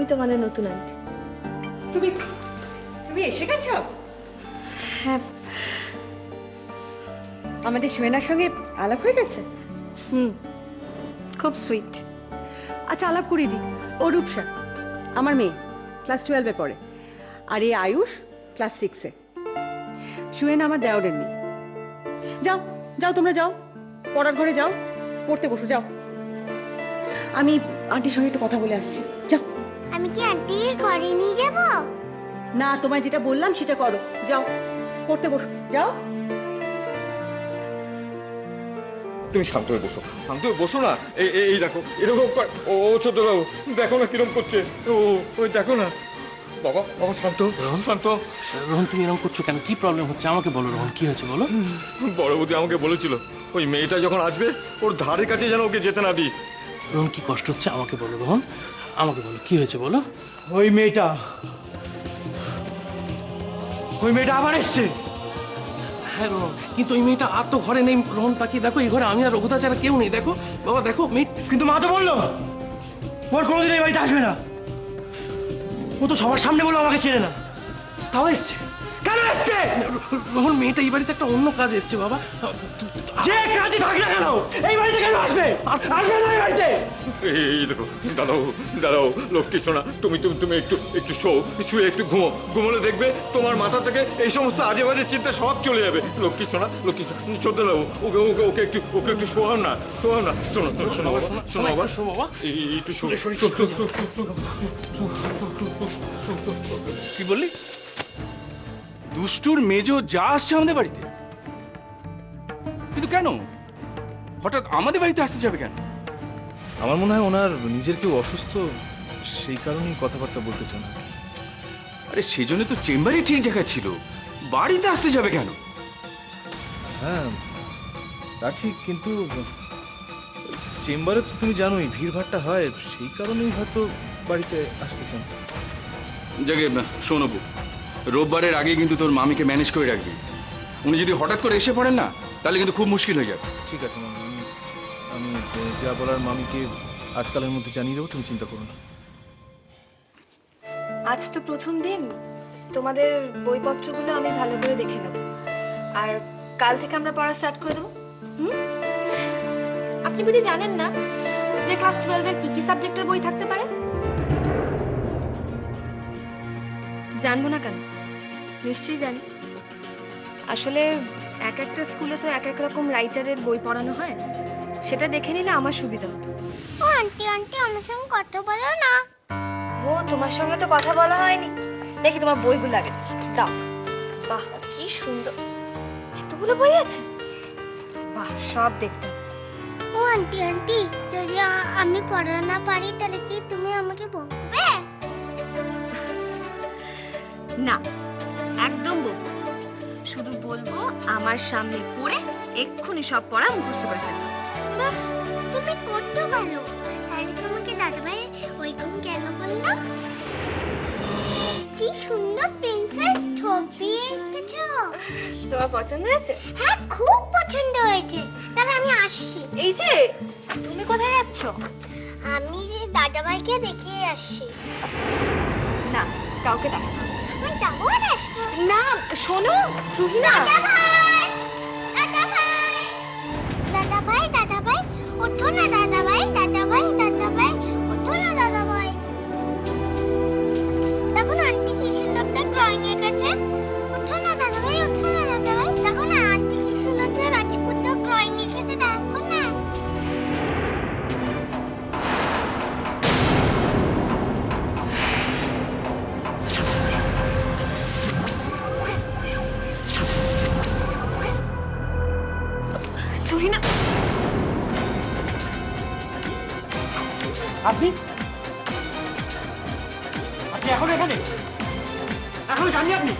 আমি তোমাদের নতুন আন্টি। তুমি তুমি এসে গেছো? হ্যাঁ। আমাদের সোয়েনার সঙ্গে আলাপ হয়ে গেছে? খুব সুইট। আচ্ছা, আলাপ করিয়ে দিই। ও রূপসা, আমার মেয়ে, ক্লাস 12-এ পড়ে। আর এই আয়ুষ ক্লাস 6-এ। সোয়েনা আমার দেওরের মেয়ে। যাও যাও, তোমরা যাও, পড়ার ঘরে যাও, পড়তে বসো, যাও। আমি আন্টির সঙ্গে একটু কথা বলে আসছি, যাও। আমি কি আন্টিকে ঘরে নিয়ে যাব? না, তোমায় যেটা বললাম সেটা করো, যাও পড়তে বসো, যাও। তুমি শান্ত হয়ে বসো, শান্ত হয়ে বসো না। এই দেখো এরকম ও ছোট বাবু, দেখো না কিরকম করছে। ওই দেখো না। বাবা বাবা, শান্ত শান্ত। রোহন, তুমি এরকম করছো কেন? কি প্রবলেম হচ্ছে আমাকে বলো। রোহন, কি হয়েছে বলো। বড় বৌদি আমাকে বলেছিল ওই মেয়েটা যখন আসবে ওর ধারে কাছে যেন ওকে যেতে না দিই। রোহন, কি কষ্ট হচ্ছে আমাকে বলো। রোহন, আমাকে বলো, কি হয়েছে বলো। ওই মেয়েটা আবার এসছে। হ্যাঁ রোহন, কিন্তু ওই মেয়েটা আর তো ঘরে নেই। রোহন, তাকিয়ে দেখো, এই ঘরে আমি আর রঘুদা ছাড়া কেউ নেই। দেখো বাবা, দেখো মেয়ে। কিন্তু মা তো বললো ওর কোনোদিন এই বাড়িতে আসবে না। ও তো সবার সামনে বললো আমাকে চেনে না, তাও এসছে। কেন এসছে? রোহন, মেয়েটা এই বাড়িতে একটা অন্য কাজ এসছে বাবা। যে কাজে থাক না কেন, এই বাড়িতে কেন আসবে? আসবে না এই বাড়িতে। এই দেখো দাদাও দাদাও, লক্ষ্মী সোনা, তুমি তুমি তুমি একটু একটু শুয়ে একটু ঘুমোলে দেখবে তোমার মাথা থেকে এই সমস্ত আজে বাজে চিন্তা সব চলে যাবে। লক্ষ্মী সোনা, লক্ষ্মী সোনা, ছোট দাও, ওকে ওকে ওকে একটু শোয়াও না, শোয়াও না। শোনো শোনো বাবা, শোনো বাবা, শো বাবা। একটু কি বললি? দুষ্টুর মেজো যা আসছে আমাদের বাড়িতে? কিন্তু কেন হঠাৎ আমাদের বাড়িতে আসতে যাবে কেন? আমার মনে হয় ওনার নিজের কেউ অসুস্থ, সেই কারণেই কথাবার্তা বলতে চান। আরে সেজন্য তো চেম্বারে ঠিক জায়গায় ছিল, বাড়িতে আসতে যাবে কেন? হ্যাঁ তা ঠিক, কিন্তু চেম্বারে তো তুমি জানোই ভিড়ভাড়টা হয়, সেই কারণেই হয়তো বাড়িতে আসতে চান। জাগে শোনবু, রোববারের আগে কিন্তু তোর মামিকে ম্যানেজ করে রাখবি। উনি যদি হঠাৎ করে এসে পড়েন না, তাহলে কিন্তু খুব মুশকিল হয়ে যাবে। ঠিক আছে মামি, আমি যা বলার মামিকে আজকালের মধ্যে জানিয়ে দেবো, তুমি চিন্তা করো না। আজ তো প্রথম দিন, তোমাদের বইপত্রগুলো আমি ভালো করে দেখে নেব, আর কাল থেকে আমরা পড়া স্টার্ট করে দেবো। আপনি বুঝি জানেন না যে ক্লাস 12-এর কি কি সাবজেক্টের বই থাকতে পারে? জানবো না কেন, নিশ্চয়ই জানি। আসলে এক একটা স্কুলে তো এক এক রকম রাইটারের বই পড়ানো হয়, সেটা দেখে নিলে আমার সুবিধা হতো। ও আন্টি আন্টি আমার সঙ্গে কথা বলো না। ও, তোমার সঙ্গে তো কথা বলা হয়নি। দেখি তোমার বইগুলো আগে দেখি, দাও। বাহ, কি সুন্দর, এতগুলো বই আছে। বাহ, সব দেখতে। ও আন্টি আন্টি, যদি আমি পড়া না পারি তাহলে কি তুমি আমাকে বকবে? না, একদম বলবো। শুধু বলবো আমার সামনে পড়ে এক্ষুনি সব পড়া মুখস্থ করে ফেলবে। বাস, তুমি করতে ভালো। তাহলে তোমাকে দাদাভাই ওইরকম কেন বললো? কি সুন্দর প্রিন্সেস ছবি এঁকেছো। তোমার পছন্দ হয়েছে? হ্যাঁ, খুব পছন্দ হয়েছে। তাহলে আমি আসছি। এই যে, তুমি কোথায় যাচ্ছ? আমি দাদাভাইকে দেখে আসছি। না, কাউকে দেখো না। আমি যাবো আর আসবো। না, শোনো সুহিনা। দাদাভাই, দাদাভাই, দাদাভাই, দাদাভাই, ওঠো না দাদাভাই, দাদাভাই, দাদাভাই, ওঠো না দাদাভাই। দেখো না আন্টি কি সুন্দর একটা ড্রয়িং এঁকেছে। ওঠো না দাদাভাই, ওঠো না দাদাভাই। দেখো না আন্টি কি সুন্দর একটা রাজপুত ড্রয়িং এঁকেছে, দেখো না। সুহিনা, আপনি আপনি এখনো এখানে? এখনো জানি আপনি?